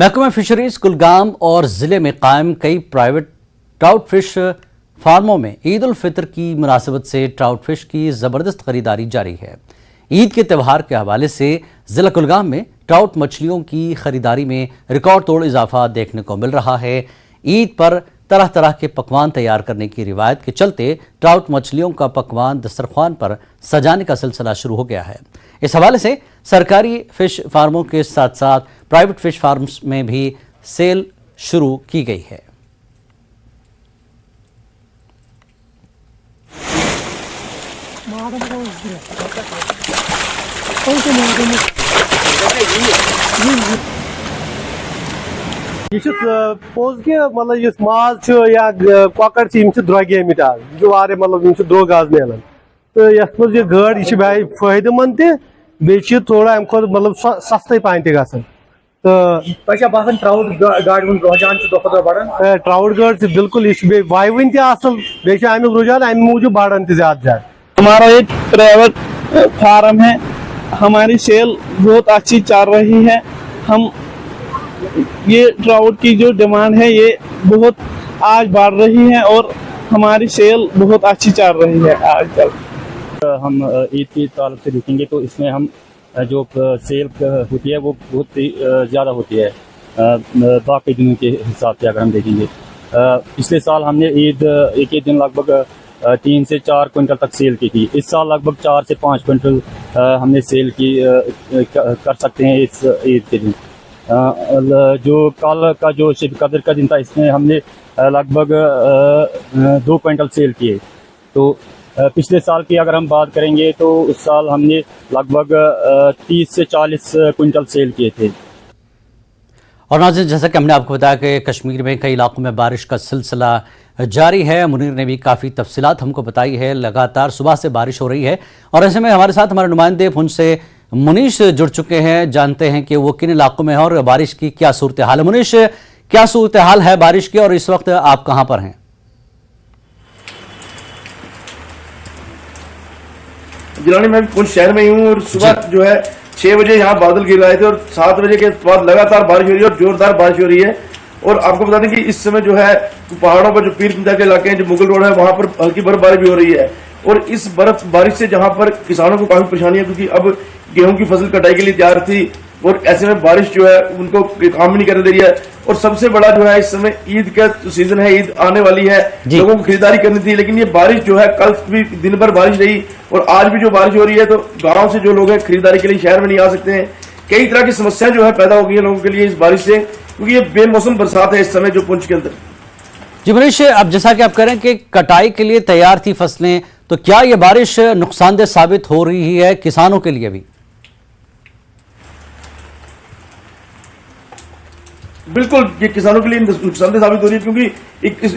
महकमा फिशरीज कुलगाम और ज़िले में कायम कई प्राइवेट ट्राउट फिश फार्मों में ईद उल फितर की मुनासिबत से ट्राउट फिश की ज़बरदस्त खरीदारी जारी है। ईद के त्यौहार के हवाले से ज़िला कुलगाम में ट्राउट मछलियों की खरीदारी में रिकॉर्ड तोड़ इजाफा देखने को मिल रहा है। ईद पर तरह तरह के पकवान तैयार करने की रिवायत के चलते ट्राउट मछलियों का पकवान दस्तरख्वान पर सजाने का सिलसिला शुरू हो गया है। इस हवाले से सरकारी फिश फार्मों के साथ साथ प्राइवेट फिश फार्म्स में भी सेल शुरू की गई है। पोज के मतलब माज या कॉकर द्रोगे आज मतलब द्रोग आज मिलान तो ये गाड़ यह भाई फायदेमंद ते थोड़ा अम खुद मतलब सस्ते पान ट्राउट गाड़ बिल्कुल यह वायवन तमिक रुझान अमे मूजूब बढ़ान ज्यादा। हमारा एक प्राइवेट फार्म है, हमारी सेल बहुत अच्छी चल रही है। हम ये ट्राउट की जो डिमांड है ये बहुत आज बढ़ रही है और हमारी सेल बहुत अच्छी चल रही है आजकल। हम ईद की ताल्लुक से देखेंगे तो इसमें हम जो सेल होती है वो बहुत ज़्यादा होती है बाकी दिनों के हिसाब से। अगर हम देखेंगे पिछले साल हमने ईद एक ही दिन लगभग 3 से 4 क्विंटल तक सेल की थी। इस साल लगभग 4 से 5 क्विंटल हमने सेल की कर सकते हैं इस ईद के दिन। जो कल का जो शिब कदर का दिन था इसमें हमने लगभग 2 क्विंटल सेल किए। तो पिछले साल की अगर हम बात करेंगे तो उस साल हमने लगभग 30 से 40 क्विंटल सेल किए थे। और नाज़रीन, जैसा कि हमने आपको बताया कि कश्मीर में कई इलाकों में बारिश का सिलसिला जारी है। मुनीर ने भी काफ़ी तफसीलात हमको बताई है। लगातार सुबह से बारिश हो रही है और ऐसे में हमारे साथ हमारे नुमाइंदे पुंछ से मुनीश जुड़ चुके हैं। जानते हैं कि वो किन इलाकों में है और बारिश की क्या सूरत हाल है। मुनीश, क्या सूरत हाल है बारिश की और इस वक्त आप कहाँ पर हैं? जिलानी में पुंछ शहर में ही हूँ और सुबह जो है 6 बजे यहाँ बादल गिर रहे थे और 7 बजे के बाद लगातार बारिश हो रही है और जोरदार बारिश हो रही है। और आपको बता दें कि इस समय जो है पहाड़ों पर जो पीर पंजाब के इलाके हैं, जो मुगल रोड है, वहां पर हल्की बर्फबारी भी हो रही है। और इस बारिश से जहां पर किसानों को काफी परेशानी है क्योंकि अब गेहूं की फसल कटाई के लिए तैयार थी और ऐसे में बारिश जो है उनको काम भी नहीं करने दे रही है। और सबसे बड़ा जो है इस समय ईद का सीजन है, ईद आने वाली है, लोगों को खरीदारी करनी थी, लेकिन ये बारिश जो है कल भी दिन भर बारिश रही और आज भी जो बारिश हो रही है तो गांव से जो लोग हैं खरीदारी के लिए शहर में नहीं आ सकते हैं। कई तरह की समस्याएं जो है पैदा हो गई है लोगों के लिए इस बारिश से, क्योंकि ये बेमौसम बरसात है इस समय जो पुंछ के अंदर। जी मनीष, अब जैसा कि आप कह रहे हैं कि कटाई के लिए तैयार थी फसलें, तो क्या ये बारिश नुकसानदेह साबित हो रही है किसानों के लिए भी? बिल्कुल, ये किसानों के लिए नुकसानदेह साबित हो रही है क्योंकि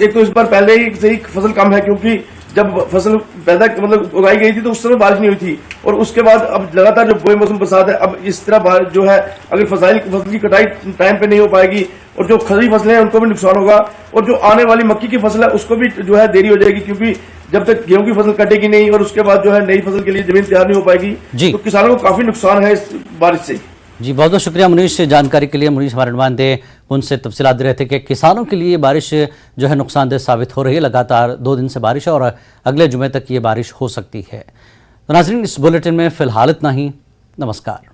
एक तो इस बार पहले ही से फसल कम है क्योंकि जब फसल पैदा मतलब उगाई गई थी तो उस समय बारिश नहीं हुई थी और उसके बाद अब लगातार जो बेमौसम बरसात है, अब इस तरह बारिश जो है अगर फसल की कटाई टाइम पे नहीं हो पाएगी और जो खरीफ फसलें हैं उनको भी नुकसान होगा और जो आने वाली मक्की की फसल है उसको भी जो है देरी हो जाएगी क्योंकि जब तक गेहूं की फसल कटेगी नहीं और उसके बाद जो है नई फसल के लिए जमीन तैयार नहीं हो पाएगी तो किसानों को काफी नुकसान है इस बारिश से। जी, बहुत बहुत शुक्रिया मुनीश जानकारी के लिए। मुनीश हमारे नुमाइंदे उनसे तफसीलात दे रहे थे कि किसानों के लिए बारिश जो है नुकसानदेह साबित हो रही है। लगातार 2 दिन से बारिश है और अगले जुमे तक ये बारिश हो सकती है। तो नाज़रीन, इस बुलेटिन में फिलहाल इतना ही। नमस्कार।